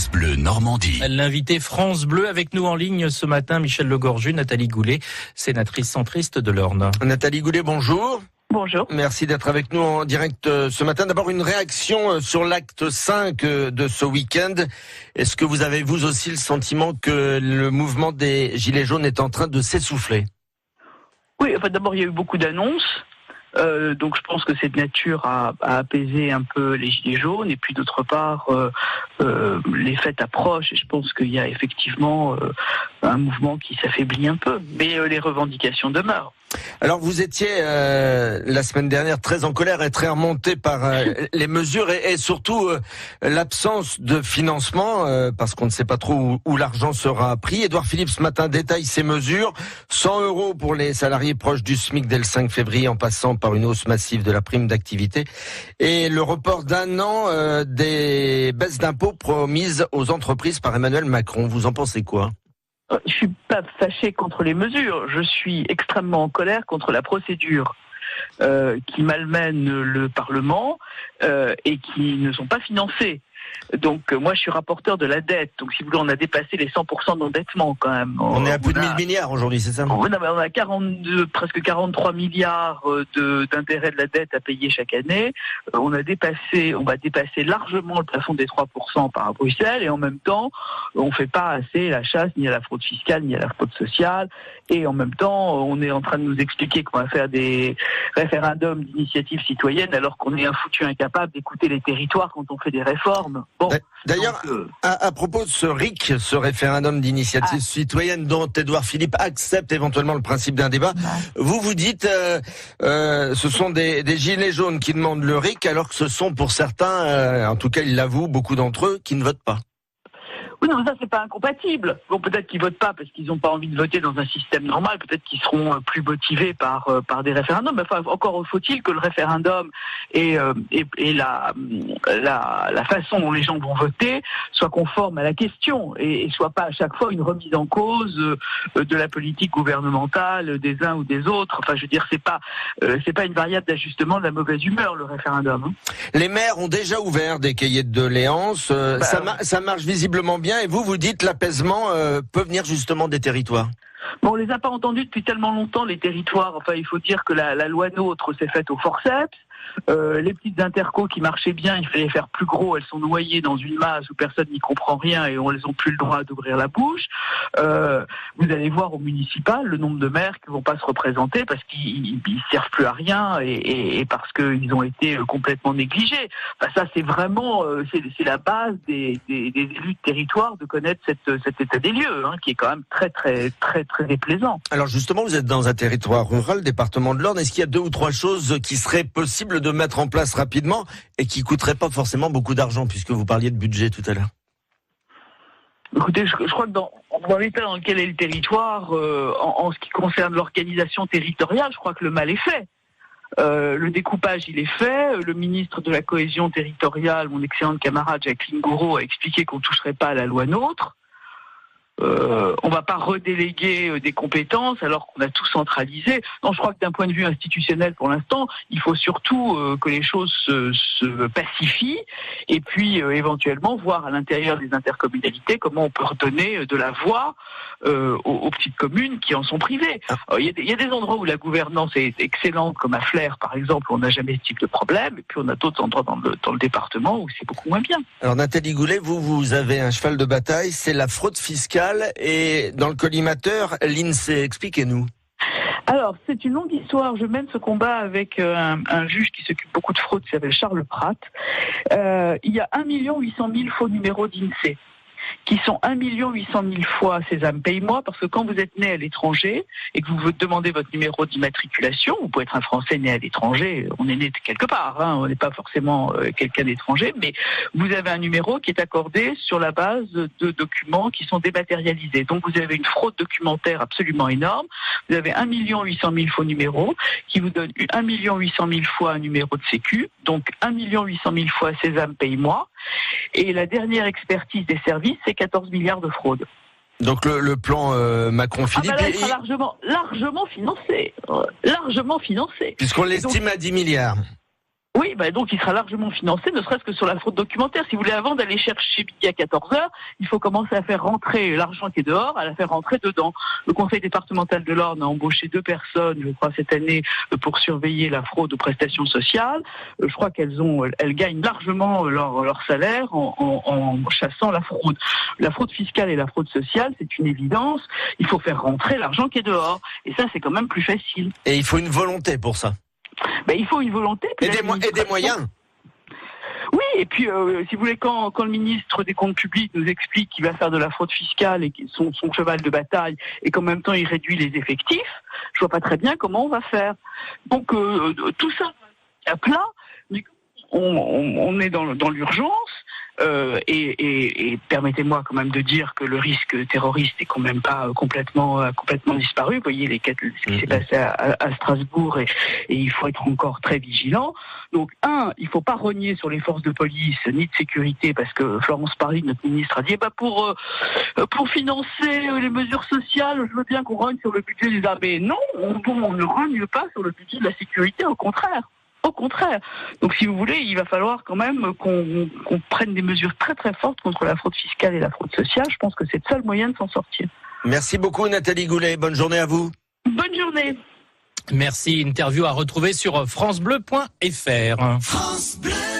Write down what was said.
France Bleu Normandie. L'invité France Bleu avec nous en ligne ce matin, Michel Legorju, Nathalie Goulet, sénatrice centriste de l'Orne. Nathalie Goulet, bonjour. Bonjour. Merci d'être avec nous en direct ce matin. D'abord, une réaction sur l'acte 5 de ce week-end. Est-ce que vous avez, vous aussi, le sentiment que le mouvement des Gilets jaunes est en train de s'essouffler ? Oui, enfin, d'abord, il y a eu beaucoup d'annonces. Donc je pense que c'est de nature à apaiser un peu les Gilets jaunes. Et puis d'autre part, les fêtes approchent et je pense qu'il y a effectivement un mouvement qui s'affaiblit un peu. Mais les revendications demeurent. Alors vous étiez la semaine dernière très en colère et très remonté par les mesures et surtout l'absence de financement parce qu'on ne sait pas trop où l'argent sera pris. Édouard Philippe ce matin détaille ces mesures. 100 € pour les salariés proches du SMIC dès le 5 février en passant par une hausse massive de la prime d'activité et le report d'un an des baisses d'impôts promises aux entreprises par Emmanuel Macron. Vous en pensez quoi ? Je suis pas fâché contre les mesures, je suis extrêmement en colère contre la procédure qui malmène le Parlement et qui ne sont pas financées. Donc moi je suis rapporteur de la dette, donc si vous voulez on a dépassé les 100% d'endettement quand même. On est à plus de 1000 milliards aujourd'hui, c'est ça ? On a 42, presque 43 milliards d'intérêts de la dette à payer chaque année. On va dépasser largement le plafond des 3% par Bruxelles et en même temps on fait pas assez la chasse ni à la fraude fiscale ni à la fraude sociale et en même temps on est en train de nous expliquer qu'on va faire des référendums d'initiative citoyenne alors qu'on est un foutu incapable d'écouter les territoires quand on fait des réformes. Bon, d'ailleurs, à propos de ce RIC, ce référendum d'initiative citoyenne dont Édouard Philippe accepte éventuellement le principe d'un débat, vous dites ce sont des gilets jaunes qui demandent le RIC alors que ce sont pour certains, en tout cas ils l'avouent, beaucoup d'entre eux qui ne votent pas. Oui, non, ça c'est pas incompatible. Bon, peut-être qu'ils votent pas parce qu'ils n'ont pas envie de voter dans un système normal. Peut-être qu'ils seront plus motivés par des référendums. Mais enfin, encore faut-il que le référendum et la façon dont les gens vont voter soit conforme à la question et soit pas à chaque fois une remise en cause de la politique gouvernementale des uns ou des autres. Enfin, je veux dire, c'est pas une variable d'ajustement de la mauvaise humeur le référendum. Hein. Les maires ont déjà ouvert des cahiers de doléances. Ça marche visiblement bien. Et vous dites l'apaisement peut venir justement des territoires. Bon, on les a pas entendus depuis tellement longtemps, les territoires. Enfin, il faut dire que la loi NOTRe s'est faite au forceps. Les petites intercos qui marchaient bien, il fallait faire plus gros, elles sont noyées dans une masse où personne n'y comprend rien et elles n'ont plus le droit d'ouvrir la bouche. Vous allez voir au municipal le nombre de maires qui vont pas se représenter parce qu'ils servent plus à rien et parce qu'ils ont été complètement négligés. Enfin, ça c'est vraiment c'est la base des élus de territoire de connaître cet état des lieux, hein, qui est quand même très très très très déplaisant. Alors justement, vous êtes dans un territoire rural, département de l'Orne. Est-ce qu'il y a 2 ou 3 choses qui seraient possibles de mettre en place rapidement et qui coûteraient pas forcément beaucoup d'argent puisque vous parliez de budget tout à l'heure? Écoutez, je crois que dans l'état dans lequel est le territoire, en ce qui concerne l'organisation territoriale, je crois que le mal est fait. Le découpage, il est fait. Le ministre de la Cohésion territoriale, mon excellente camarade Jacqueline Gouraud, a expliqué qu'on ne toucherait pas à la loi NOTRe. On va pas redéléguer des compétences alors qu'on a tout centralisé. Non, je crois que d'un point de vue institutionnel, pour l'instant, il faut surtout que les choses se pacifient et puis éventuellement voir à l'intérieur des intercommunalités comment on peut redonner de la voix aux petites communes qui en sont privées. Il y a des endroits où la gouvernance est excellente, comme à Flers par exemple, où on n'a jamais ce type de problème, et puis on a d'autres endroits dans le département où c'est beaucoup moins bien. Alors Nathalie Goulet, vous avez un cheval de bataille, c'est la fraude fiscale. Et dans le collimateur, l'INSEE, expliquez-nous. Alors, c'est une longue histoire. Je mène ce combat avec un juge qui s'occupe beaucoup de fraude, qui s'appelle Charles Pratt. Il y a 1 800 000 faux numéros d'INSEE, qui sont 1 800 000 fois Sésame paye-moi, parce que quand vous êtes né à l'étranger et que vous demandez votre numéro d'immatriculation, vous pouvez être un Français né à l'étranger, on est né de quelque part, hein, on n'est pas forcément quelqu'un d'étranger, mais vous avez un numéro qui est accordé sur la base de documents qui sont dématérialisés. Donc vous avez une fraude documentaire absolument énorme. Vous avez 1 800 000 faux numéros qui vous donnent 1 800 000 fois un numéro de sécu, donc 1 800 000 fois Sésame paye-moi. Et la dernière expertise des services, c'est 14 milliards de fraude. Donc le plan Macron-Philippe il sera largement financé. Largement financé. Puisqu'on l'estime à 10 milliards. Oui, donc il sera largement financé, ne serait-ce que sur la fraude documentaire. Si vous voulez, avant d'aller chercher midi à 14h, il faut commencer à faire rentrer l'argent qui est dehors, à la faire rentrer dedans. Le conseil départemental de l'Orne a embauché 2 personnes, je crois, cette année, pour surveiller la fraude aux prestations sociales. Je crois qu'elles gagnent largement leur salaire en chassant la fraude. La fraude fiscale et la fraude sociale, c'est une évidence. Il faut faire rentrer l'argent qui est dehors. Et ça, c'est quand même plus facile. Et il faut une volonté pour ça. Il faut une volonté. Et des moyens. Oui, et puis, si vous voulez, quand le ministre des Comptes Publics nous explique qu'il va faire de la fraude fiscale et son cheval de bataille, et qu'en même temps il réduit les effectifs, je vois pas très bien comment on va faire. Donc, tout ça à plat, on est dans l'urgence. Et permettez-moi quand même de dire que le risque terroriste est quand même pas complètement disparu. Vous voyez ce qui s'est passé à Strasbourg et il faut être encore très vigilant. Donc il faut pas rogner sur les forces de police ni de sécurité parce que Florence Parly, notre ministre, a dit pour financer les mesures sociales, je veux bien qu'on rogne sur le budget des armées. Non, on ne rogne pas sur le budget de la sécurité, au contraire. Au contraire. Donc, si vous voulez, il va falloir quand même qu'on prenne des mesures très très fortes contre la fraude fiscale et la fraude sociale. Je pense que c'est le seul moyen de s'en sortir. Merci beaucoup Nathalie Goulet. Bonne journée à vous. Bonne journée. Merci. Interview à retrouver sur francebleu.fr. France Bleu.